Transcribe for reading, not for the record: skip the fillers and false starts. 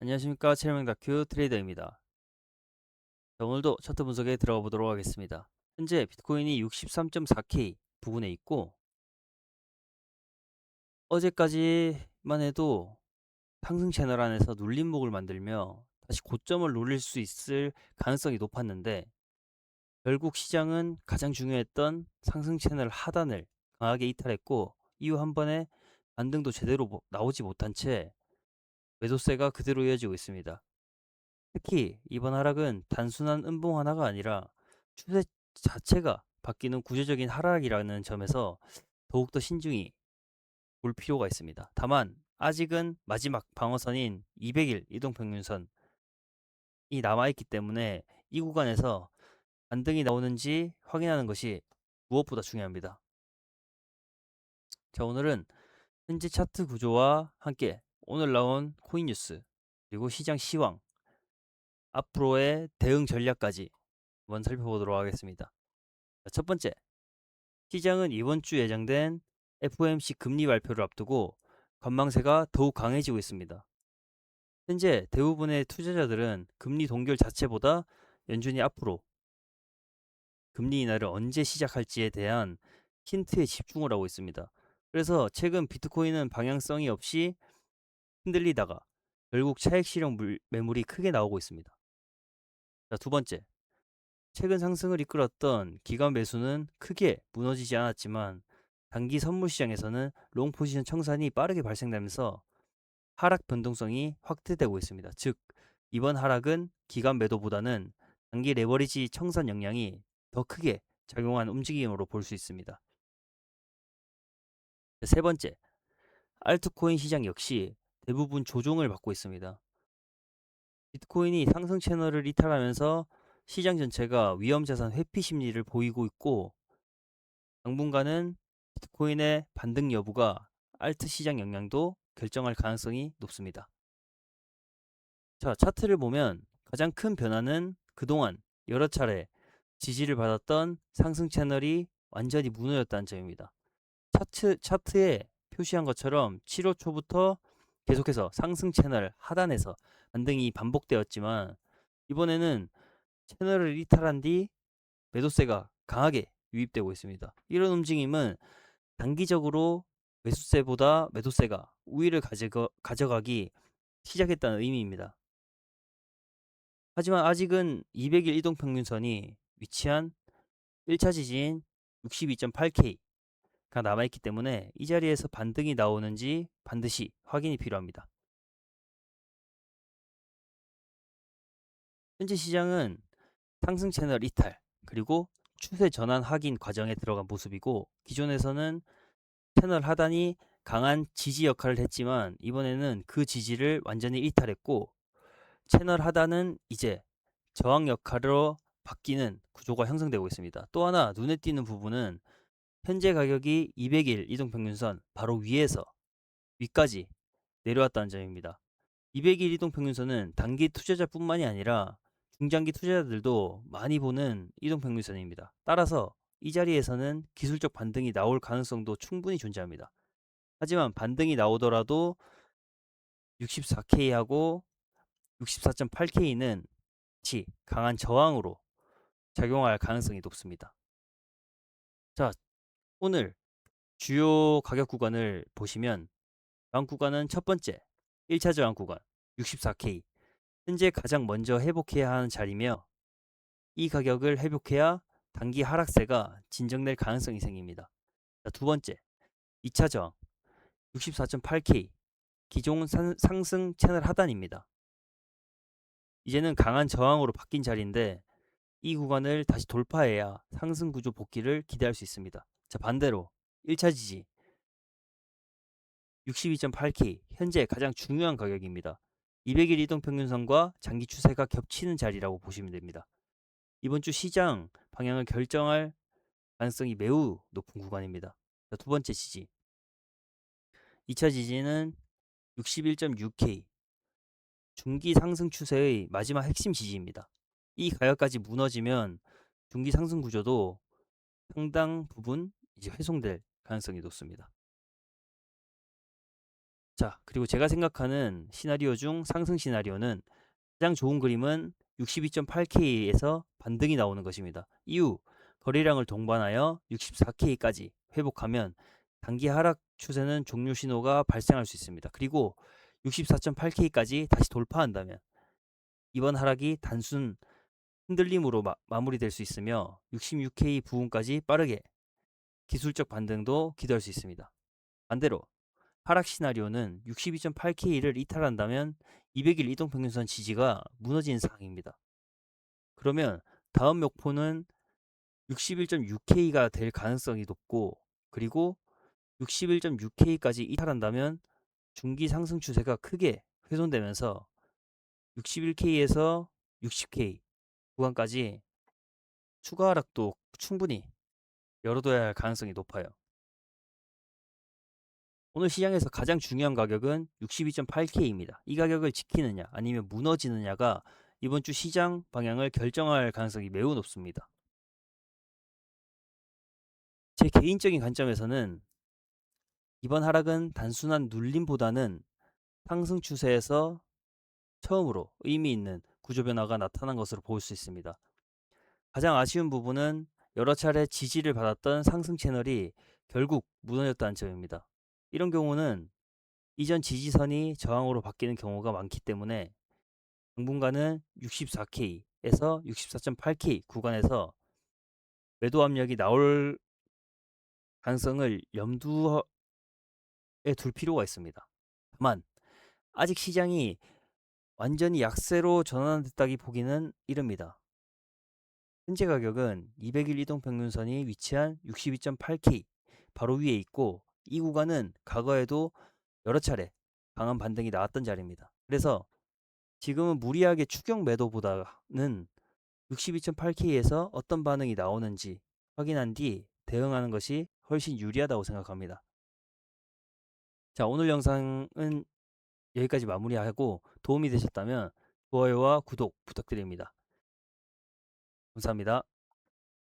안녕하십니까, 최명 다큐 트레이더입니다. 자, 오늘도 차트 분석에 들어가 보도록 하겠습니다. 현재 비트코인이 63.4K 부근에 있고, 어제까지만 해도 상승 채널 안에서 눌림목을 만들며 다시 고점을 노릴 수 있을 가능성이 높았는데, 결국 시장은 가장 중요했던 상승 채널 하단을 강하게 이탈했고, 이후 한 번에 반등도 제대로 나오지 못한 채 매도세가 그대로 이어지고 있습니다. 특히 이번 하락은 단순한 음봉 하나가 아니라 추세 자체가 바뀌는 구조적인 하락이라는 점에서 더욱더 신중히 볼 필요가 있습니다. 다만 아직은 마지막 방어선인 200일 이동평균선이 남아있기 때문에 이 구간에서 반등이 나오는지 확인하는 것이 무엇보다 중요합니다. 자, 오늘은 현재 차트 구조와 함께 오늘 나온 코인 뉴스 그리고 시장 시황 앞으로의 대응 전략까지 한번 살펴보도록 하겠습니다. 첫 번째, 시장은 이번 주 예정된 FOMC 금리 발표를 앞두고 관망세가 더욱 강해지고 있습니다. 현재 대부분의 투자자들은 금리 동결 자체보다 연준이 앞으로 금리 인하를 언제 시작할지에 대한 힌트에 집중을 하고 있습니다. 그래서 최근 비트코인은 방향성이 없이 흔들리다가 결국 차익 실현 매물이 크게 나오고 있습니다. 자, 두 번째, 최근 상승을 이끌었던 기관 매수는 크게 무너지지 않았지만 단기 선물 시장에서는 롱 포지션 청산이 빠르게 발생되면서 하락 변동성이 확대되고 있습니다. 즉, 이번 하락은 기관 매도보다는 단기 레버리지 청산 역량이 더 크게 작용한 움직임으로 볼 수 있습니다. 세 번째, 알트코인 시장 역시 대부분 조종을 받고 있습니다. 비트코인이 상승 채널을 이탈하면서 시장 전체가 위험자산 회피 심리를 보이고 있고, 당분간은 비트코인의 반등 여부가 알트 시장 영향도 결정할 가능성이 높습니다. 자, 차트를 보면 가장 큰 변화는 그동안 여러 차례 지지를 받았던 상승 채널이 완전히 무너졌다는 점입니다. 차트에 표시한 것처럼 7월 초부터 계속해서 상승 채널 하단에서 반등이 반복되었지만, 이번에는 채널을 이탈한 뒤 매도세가 강하게 유입되고 있습니다. 이런 움직임은 단기적으로 매수세보다 매도세가 우위를 가져가기 시작했다는 의미입니다. 하지만 아직은 200일 이동평균선이 위치한 1차 지지인 62.8K가 남아있기 때문에 이 자리에서 반등이 나오는지 반드시 확인이 필요합니다. 현재 시장은 상승 채널 이탈 그리고 추세 전환 확인 과정에 들어간 모습이고, 기존에서는 채널 하단이 강한 지지 역할을 했지만 이번에는 그 지지를 완전히 이탈했고, 채널 하단은 이제 저항 역할로 바뀌는 구조가 형성되고 있습니다. 또 하나 눈에 띄는 부분은 현재 가격이 200일 이동평균선 바로 위에서 위까지 내려왔다는 점입니다. 200일 이동평균선은 단기 투자자뿐만이 아니라 중장기 투자자들도 많이 보는 이동평균선입니다. 따라서 이 자리에서는 기술적 반등이 나올 가능성도 충분히 존재합니다. 하지만 반등이 나오더라도 64K하고 64.8K는 같이 강한 저항으로 작용할 가능성이 높습니다. 자, 오늘 주요 가격 구간을 보시면 저항 구간은 첫 번째 1차 저항 구간 64K, 현재 가장 먼저 회복해야 하는 자리며, 이 가격을 회복해야 단기 하락세가 진정될 가능성이 생깁니다. 자, 두 번째 2차 저항 64.8K, 기존 상승 채널 하단입니다. 이제는 강한 저항으로 바뀐 자리인데 이 구간을 다시 돌파해야 상승 구조 복귀를 기대할 수 있습니다. 자, 반대로 1차 지지 62.8K, 현재 가장 중요한 가격입니다. 200일 이동평균선과 장기 추세가 겹치는 자리라고 보시면 됩니다. 이번 주 시장 방향을 결정할 가능성이 매우 높은 구간입니다. 자, 두 번째 지지 2차 지지는 61.6K, 중기 상승 추세의 마지막 핵심 지지입니다. 이 가격까지 무너지면 중기 상승 구조도 상당 부분 이제 훼손될 가능성이 높습니다. 자, 그리고 제가 생각하는 시나리오 중 상승 시나리오는 가장 좋은 그림은 62.8K에서 반등이 나오는 것입니다. 이후 거래량을 동반하여 64K까지 회복하면 단기 하락 추세는 종료 신호가 발생할 수 있습니다. 그리고 64.8K까지 다시 돌파한다면 이번 하락이 단순 흔들림으로 마무리될 수 있으며 66K 부근까지 빠르게 기술적 반등도 기대할 수 있습니다. 반대로 하락 시나리오는 62.8K를 이탈한다면 200일 이동평균선 지지가 무너진 상황입니다. 그러면 다음 목표는 61.6K가 될 가능성이 높고, 그리고 61.6K까지 이탈한다면 중기 상승 추세가 크게 훼손되면서 61K에서 60K 구간까지 추가 하락도 충분히 열어둬야 할 가능성이 높아요. 오늘 시장에서 가장 중요한 가격은 62.8K입니다. 이 가격을 지키느냐 아니면 무너지느냐가 이번 주 시장 방향을 결정할 가능성이 매우 높습니다. 제 개인적인 관점에서는 이번 하락은 단순한 눌림보다는 상승 추세에서 처음으로 의미 있는 구조 변화가 나타난 것으로 볼 수 있습니다. 가장 아쉬운 부분은 여러 차례 지지를 받았던 상승 채널이 결국 무너졌다는 점입니다. 이런 경우는 이전 지지선이 저항으로 바뀌는 경우가 많기 때문에 당분간은 64K에서 64.8K 구간에서 매도 압력이 나올 가능성을 염두에 둘 필요가 있습니다. 다만 아직 시장이 완전히 약세로 전환됐다기 보기는 이릅니다. 현재 가격은 200일 이동평균선이 위치한 62.8K 바로 위에 있고, 이 구간은 과거에도 여러 차례 강한 반등이 나왔던 자리입니다. 그래서 지금은 무리하게 추격 매도보다는 62.8K에서 어떤 반응이 나오는지 확인한 뒤 대응하는 것이 훨씬 유리하다고 생각합니다. 자, 오늘 영상은 여기까지 마무리하고 도움이 되셨다면 좋아요와 구독 부탁드립니다. 감사합니다.